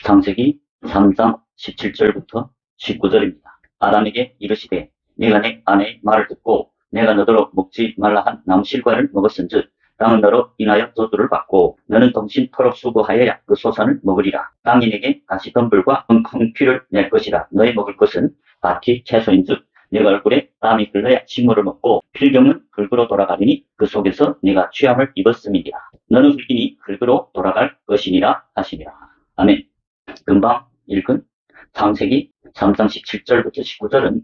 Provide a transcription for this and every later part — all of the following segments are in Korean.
창세기 3장 17절부터 19절입니다. 아담에게 이르시되 네가 내 아내의 말을 듣고 내가 너더러 먹지 말라 한 나무 실과를 먹었은즉 땅은 너로 인하여 저주를 받고 너는 동신토록 수고하여야 그 소산을 먹으리라. 땅이 내게 가시덤불과 엉겅퀴를 낼 것이라. 너희 먹을 것은 밭이 채소인즉 네가 얼굴에 땀이 흘러야 식물을 먹고 필경은 흙으로 돌아가리니 그 속에서 네가 취함을 입었음이니라. 너는 흙이니 흙으로 돌아갈 것이니라 하시니라. 아멘. 금방 읽은 창세기 3장 17절부터 19절은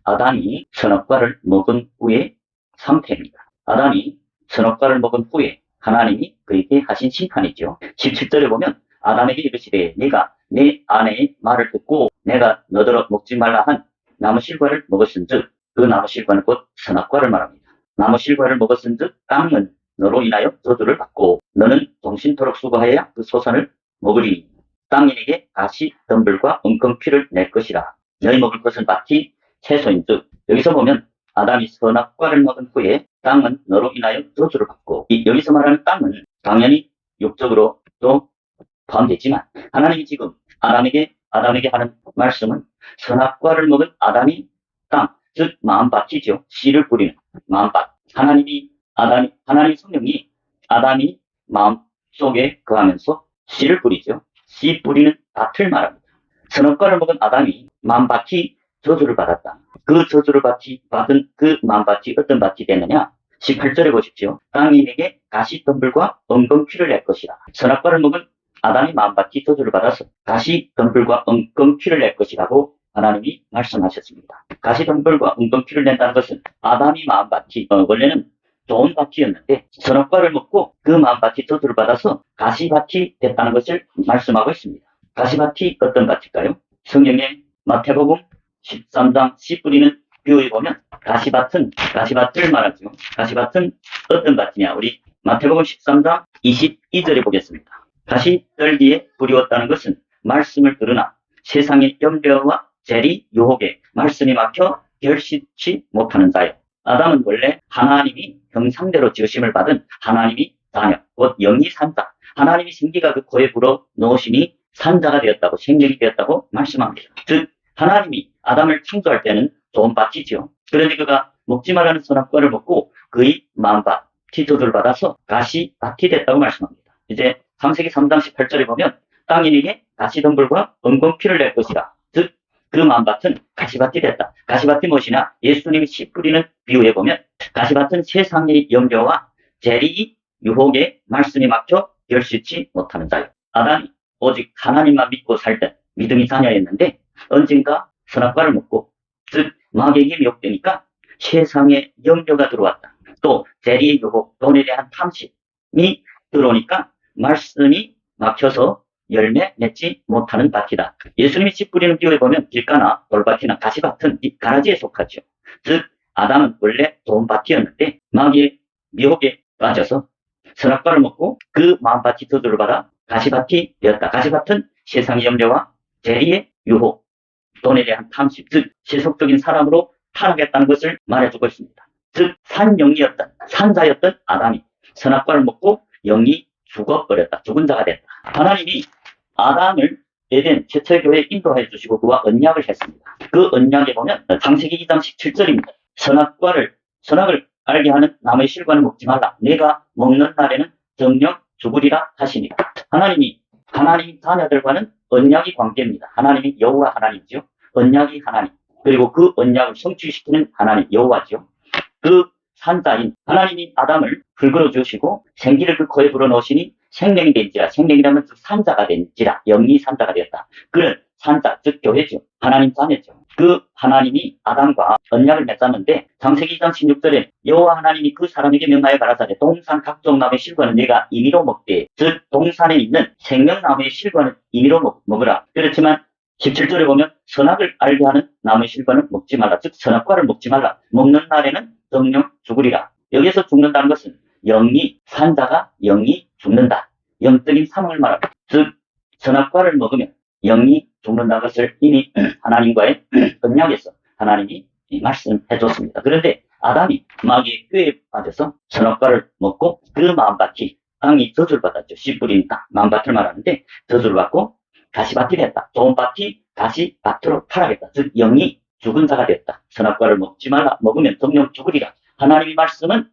아담이 선악과를 먹은 후의 상태입니다. 아담이 선악과를 먹은 후에 하나님이 그에게 하신 심판이죠. 17절에 보면 아담에게 이르시되 네가 내 아내의 말을 듣고 내가 너더러 먹지 말라 한 나무 실과를 먹었은즉 그 나무 실과는 곧 선악과를 말합니다. 나무 실과를 먹었은즉 땅은 너로 인하여 저주를 받고 너는 동신토록 수고하여야 그 소산을 먹으리니 땅이 네게 가시 덤불과 엉겅퀴를 낼 것이라. 너희 먹을 것은 밭이 채소인즉 여기서 보면 아담이 선악과를 먹은 후에 땅은 너로 인하여 저주를 받고 여기서 말하는 땅은 당연히 육적으로 또 포함되지만 하나님이 지금 아담에게 하는 말씀은 선악과를 먹은 아담이 땅, 즉 마음밭이죠. 씨를 뿌리는 마음밭. 하나님 성령이 아담이 마음 속에 거하면서 씨를 뿌리죠. 씨 뿌리는 밭을 말합니다. 선악과를 먹은 아담이 마음밭이 저주를 받았다. 그 저주를 받은 그 마음밭이 어떤 밭이 됐느냐? 18절에 보십시오. 땅이 내게 가시덤불과 엉겅퀴를 낼 것이라. 선악과를 먹은 아담이 마음밭이 저주를 받아서 가시덤불과 엉겅퀴를 낼 것이라고 하나님이 말씀하셨습니다. 가시덤불과 엉겅퀴를 낸다는 것은 아담이 마음밭이 원래는 좋은 밭이었는데 선악과를 먹고 그 마음밭이 저주를 받아서 가시밭이 됐다는 것을 말씀하고 있습니다. 가시밭이 어떤 밭일까요? 성경의 마태복음 13장 씨 뿌리는 비유에 보면 가시밭을 말하죠. 가시밭은 어떤 밭이냐? 우리 마태복음 13장 22절에 보겠습니다. 가시떨기에 뿌리웠다는 것은 말씀을 들으나 세상의 염려와 재리, 유혹에 말씀이 막혀 결실치 못하는 자요. 아담은 원래 하나님이 형상대로 지으심을 받은 하나님이 자녀, 곧 영이 산자. 하나님이 생기가 그 코에 불어 넣으시니 산자가 되었다고, 생명이 되었다고 말씀합니다. 즉 하나님이 아담을 창조할 때는 좋은 밭이지요. 그런데 그가 먹지 말라는 선악과를 먹고 그의 마음밭이 저주를 받아서 가시밭이 됐다고 말씀합니다. 이제 창세기 3장 18절에 보면 땅이 네게 가시덤불과 엉겅퀴를 낼 것이라. 즉 그 마음밭은 가시밭이 됐다. 가시밭이 무엇이냐? 예수님이 씨 뿌리는 비유에 보면 가시밭은 세상의 염려와 재리, 유혹에 말씀이 막혀 결실치 못하는 자요. 아담이 오직 하나님만 믿고 살던 믿음의 자녀였는데 언젠가 선악과를 먹고 즉 마귀에게 미혹되니까 세상에 염려가 들어왔다. 또 재리의 유혹, 돈에 대한 탐심이 들어오니까 말씀이 막혀서 열매 맺지 못하는 밭이다. 예수님이 씨 뿌리는 비유에 보면 길가나 돌밭이나 가시밭은 이 가라지에 속하죠. 즉 아담은 원래 좋은 밭이었는데 마귀의 미혹에 빠져서 선악과를 먹고 그 마음밭이 저주를 받아 가시밭이 되었다. 가시밭은 세상의 염려와 재리의 유혹, 돈에 대한 탐심, 즉 세속적인 사람으로 타락했다는 것을 말해주고 있습니다. 즉 산자였던 아담이 선악과를 먹고 영이 죽어버렸다. 죽은 자가 됐다. 하나님이 아담을 에덴 최초의 교회에 인도해 주시고 그와 언약을 했습니다. 그 언약에 보면 창세기 2장 17절입니다. 선악을 알게 하는 나무의 실과는 먹지 말라. 내가 먹는 날에는 정령 죽으리라 하시니라. 하나님 자녀들과는 언약이 관계입니다. 하나님이 여호와 하나님이죠. 언약이 하나님. 그리고 그 언약을 성취시키는 하나님 여호와죠. 그 산자인 하나님이 아담을 흙으로 주시고 생기를 그 코에 불어넣으시니 생명이 된지라. 생명이라면 즉 산자가 된지라. 영이 산자가 되었다. 그는 산자 즉 교회죠. 하나님 자녀죠. 그 하나님이 아담과 언약을 맺었는데 창세기 2장 16절에 여호와 하나님이 그 사람에게 명하여 가라사대 동산 각종 나무의 실과는 네가 임의로 먹되 즉 동산에 있는 생명나무의 실과는 임의로 먹으라. 그렇지만 17절에 보면 선악을 알게 하는 나무의 실과는 먹지 말라. 즉 선악과를 먹지 말라. 먹는 날에는 정령 죽으리라. 여기서 죽는다는 것은 산자가 영이 죽는다. 영적인 사망을 말합니다. 즉 선악과를 먹으면 영이 죽는다는 것을 이미 하나님과의 언약에서 하나님이 말씀해 줬습니다. 그런데 아담이 마귀의 꾀에 빠져서 선악과를 먹고 그 마음밭이 땅이 저주를 받았죠. 씨 뿌린 땅, 마음밭을 말하는데 저주를 받고 가시밭이 됐다. 좋은 밭이 가시밭으로 타락했다. 즉 영이 죽은 자가 됐다. 선악과를 먹지 말라. 먹으면 정령 죽으리라. 하나님의 말씀은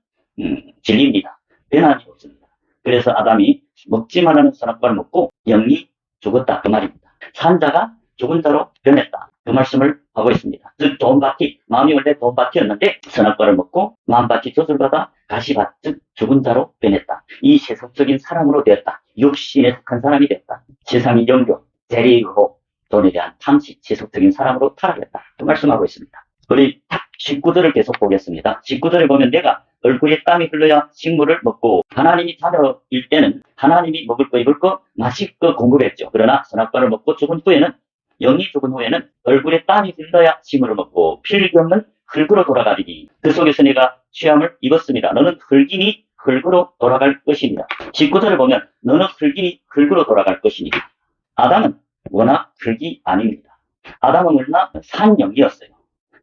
진리입니다. 변함이 없습니다. 그래서 아담이 먹지 말라는 선악과를 먹고 영이 죽었다. 그 말입니다. 산 자가 죽은 자로 변했다. 그 말씀을 하고 있습니다. 즉 좋은 밭이, 마음이 원래 좋은 밭이었는데 선악과를 먹고 마음밭이 저주받아 가시밭, 즉 죽은 자로 변했다. 이 세속적인 사람으로 되었다. 육신에 속한 사람이 됐다. 세상의 영교, 재리의혹, 돈에 대한 탐시, 세속적인 사람으로 타락했다. 그 말씀하고 있습니다. 우리 19절을 계속 보겠습니다. 19절에 보면 내가 얼굴에 땀이 흘러야 식물을 먹고 하나님이 자녀일 때는 하나님이 먹을 거 입을 거 마실 거 공급했죠. 그러나 선악과를 먹고 죽은 후에는, 영이 죽은 후에는 얼굴에 땀이 흘러야 식물을 먹고 필경은 흙으로 돌아가리니 그 속에서 내가 취함을 입었습니다. 너는 흙이니 흙으로 돌아갈 것입니다. 19절을 보면 너는 흙이니 흙으로 돌아갈 것이니 아담은 워낙 흙이 아닙니다. 아담은 워낙 산영이었어요.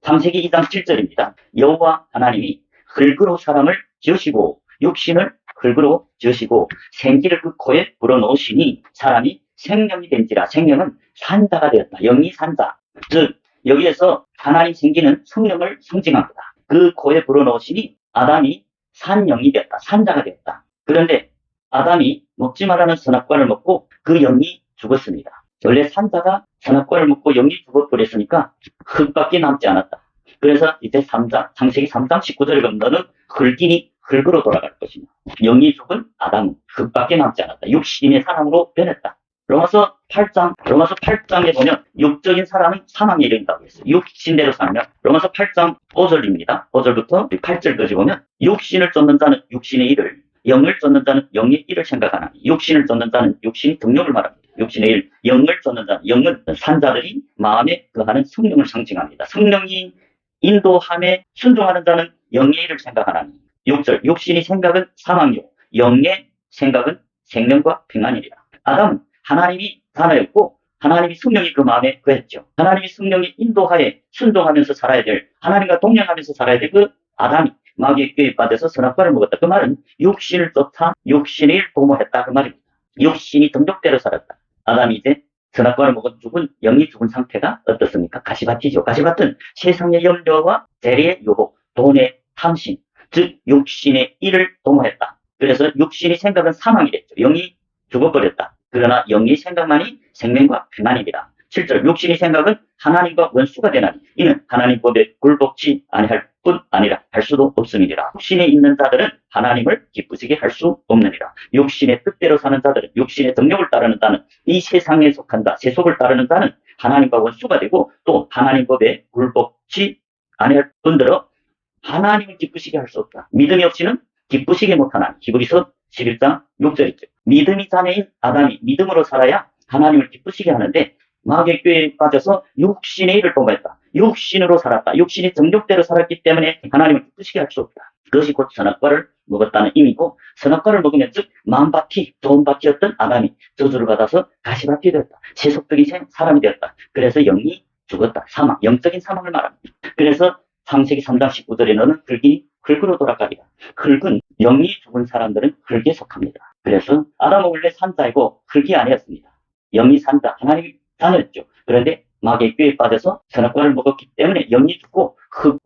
창세기 2장 7절입니다. 여호와 하나님이 흙으로 사람을 지으시고 육신을 흙으로 지으시고 생기를 그 코에 불어넣으시니 사람이 생명이 된지라. 생명은 산자가 되었다. 영이 산자. 즉 여기에서 하나님 생기는 성령을 상징합니다. 그 코에 불어넣으시니 아담이 산영이 되었다. 산자가 되었다. 그런데 아담이 먹지 말라는 선악과를 먹고 그 영이 죽었습니다. 원래 산자가 선악과를 먹고 영이 죽어버렸으니까 흙밖에 남지 않았다. 그래서 이제 창세기 3장 19절에 보면 너는 흙이니 흙으로 돌아갈 것이며 영이 죽은 아담은 흙밖에 남지 않았다. 육신의 사람으로 변했다. 로마서 8장에 보면 육적인 사람은 사망에 이른다고 했어요. 육신대로 살면 로마서 8장 5절입니다. 5절부터 8절까지 보면 육신을 쫓는 자는 육신의 일을, 영을 쫓는 자는 영의 일을 생각하나니 육신을 쫓는 자는 육신의 등력을 말합니다. 육신의 일, 영을 쫓는 자는, 영은 산자들이 마음에 거하는 성령을 상징합니다. 성령이 인도함에 순종하는 자는 영의 일을 생각하나니 6절 육신의 생각은 사망이요 영의 생각은 생명과 평안이리라. 아담은 하나님이 자녀였고 하나님이 성령이 그 마음에 거했죠. 하나님이 성령이 인도하에 순종하면서 살아야 될, 하나님과 동행하면서 살아야 될 그 아담이 마귀의 꾀에 빠져서 선악과를 먹었다. 그 말은 육신을 쫓아 육신의 일 도모했다. 그 말입니다. 육신이 등족대로 살았다. 아담이 이제 선악과를 먹은 죽은, 영이 죽은 상태가 어떻습니까? 가시밭이죠. 가시밭은 세상의 염려와 재리의 유혹, 돈의 탐심, 즉 육신의 일을 도모했다. 그래서 육신의 생각은 사망이 됐죠. 영이 죽어버렸다. 그러나 영의 생각만이 생명과 평안이니라. 7절 육신의 생각은 하나님과 원수가 되나니 이는 하나님 법에 굴복치 아니할 뿐 아니라 할 수도 없음이니라. 육신에 있는 자들은 하나님을 기쁘시게 할 수 없느니라. 육신의 뜻대로 사는 자들은, 육신의 정욕을 따르는 자는, 이 세상에 속한 자, 세속을 따르는 자는 하나님과 원수가 되고 또 하나님 법에 굴복치 아니할 뿐더러 하나님을 기쁘시게 할 수 없다. 믿음이 없이는 기쁘시게 못하나니. 히브리서 11장 6절이죠. 믿음이 자녀인 아담이 믿음으로 살아야 하나님을 기쁘시게 하는데 마귀의 꾀에 빠져서 육신의 일을 도모했다. 육신으로 살았다. 육신의 정욕대로 살았기 때문에 하나님을 기쁘시게 할 수 없다. 그것이 곧 선악과를 먹었다는 의미고, 선악과를 먹으면 즉 마음밭이 좋은 밭이었던 아담이 저주를 받아서 가시밭이 되었다. 세속적인 사람이 되었다. 그래서 영이 죽었다. 사망, 영적인 사망을 말합니다. 그래서 창세기 3장 19절에 너는 흙이 흙으로 돌아가리라. 흙은 영이 죽은 사람들은 흙에 속합니다. 그래서 아담은 원래 산자이고 흙이 아니었습니다. 영이 산자, 하나님이 자녀였죠. 그런데 마귀의 꾀에 빠져서 선악과를 먹었기 때문에 영이 죽고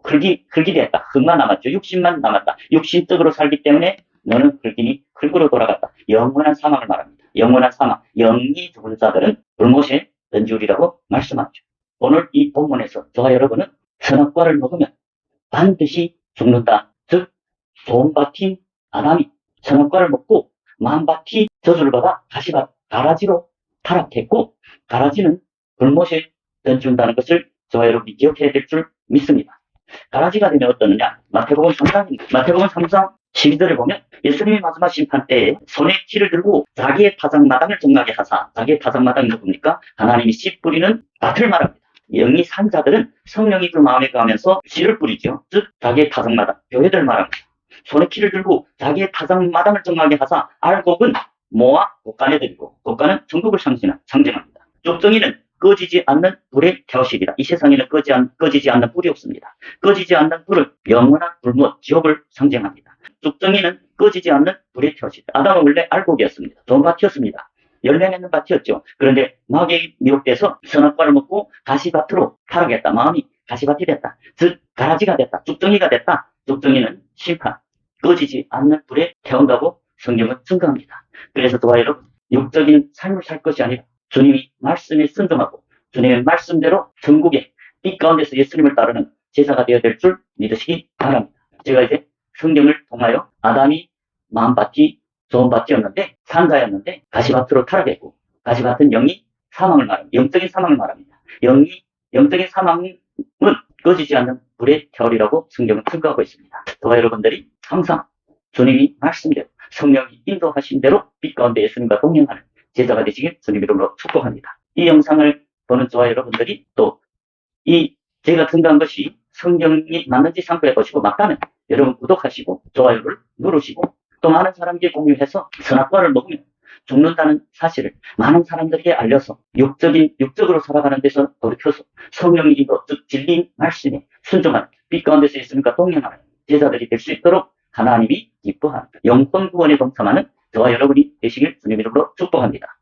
흙이 됐다. 흙만 남았죠. 육신만 남았다. 육신적으로 살기 때문에 너는 흙이니 흙으로 돌아갔다. 영원한 사망을 말합니다. 영원한 사망, 영이 죽은 자들은 불못에 던지우리라고 말씀하죠. 오늘 이 본문에서 저와 여러분은 선악과를 먹으면 반드시 죽는다. 즉 좋은 밭인 아담이 선악과를 먹고 마음밭이 저주를 받아 가시밭, 가라지로 타락했고, 가라지는 불못에 던진다는 것을 저와 여러분이 기억해야 될 줄 믿습니다. 가라지가 되면 어떠느냐? 마태복음 3장 12절에 보면 예수님이 마지막 심판 때에 손에 키를 들고 자기의 타작마당을 정하게 하사, 자기의 타작마당이 누굽니까? 하나님이 씨 뿌리는 밭을 말합니다. 영이 산 자들은 성령이 그 마음에 가면서 씨를 뿌리죠. 즉 자기의 타작마당, 교회들 말합니다. 손에 키를 들고 자기의 타작마당을 정하게 하사 알곡은 모아 곡간에 들이고, 곡간은 천국을 상징합니다. 쪽정이는 꺼지지 않는 불의 태우시리라. 이 세상에는 꺼지지 않는 불이 없습니다. 꺼지지 않는 불은 영원한 불못, 지옥을 상징합니다. 쪽정이는 꺼지지 않는 불의 태우시리라. 아담은 원래 알곡이었습니다. 좋은 밭이었습니다. 열매 맺는 밭이었죠. 그런데 마귀에 미혹돼서 선악과를 먹고 가시밭으로 타락했다. 마음이 가시밭이 됐다. 즉 가라지가 됐다. 쭉정이가 됐다. 쭉정이는 심판, 꺼지지 않는 불에 태운다고 성경은 증거합니다. 그래서 저와 여러분, 육적인 삶을 살 것이 아니라 주님이 말씀에 순종하고 주님의 말씀대로 전국의 빛 가운데서 예수님을 따르는 제자가 되어야 될 줄 믿으시기 바랍니다. 제가 이제 성경을 통하여 아담이 마음밭이 좋은 밭이었는데 산자였는데 가시밭으로 타락했고, 가시밭은 영이 사망을 말합니다. 영적인 사망을 말합니다. 영적인 사망은 꺼지지 않는 불의 겨울이라고 성경은 증거하고 있습니다. 저와 여러분들이 항상 주님이 말씀대로 성령이 인도하신 대로 빛 가운데 예수님과 동행하는 제자가 되시길 주님 이름으로 축복합니다. 이 영상을 보는 저와 여러분들이 또 이 제가 증거한 것이 성경이 맞는지 참고해 보시고 맞다면 여러분 구독하시고 좋아요를 누르시고 또 많은 사람에게 공유해서 선악과를 먹으면 죽는다는 사실을 많은 사람들에게 알려서 육적으로 살아가는 데서 돌이켜서 성령의 인도, 즉 진리 말씀에 순종하는 빛 가운데서 예수님과 동행하는 제자들이 될 수 있도록 하나님이 기뻐하는 영혼 구원에 동참하는 저와 여러분이 되시길 주님 이름으로 축복합니다.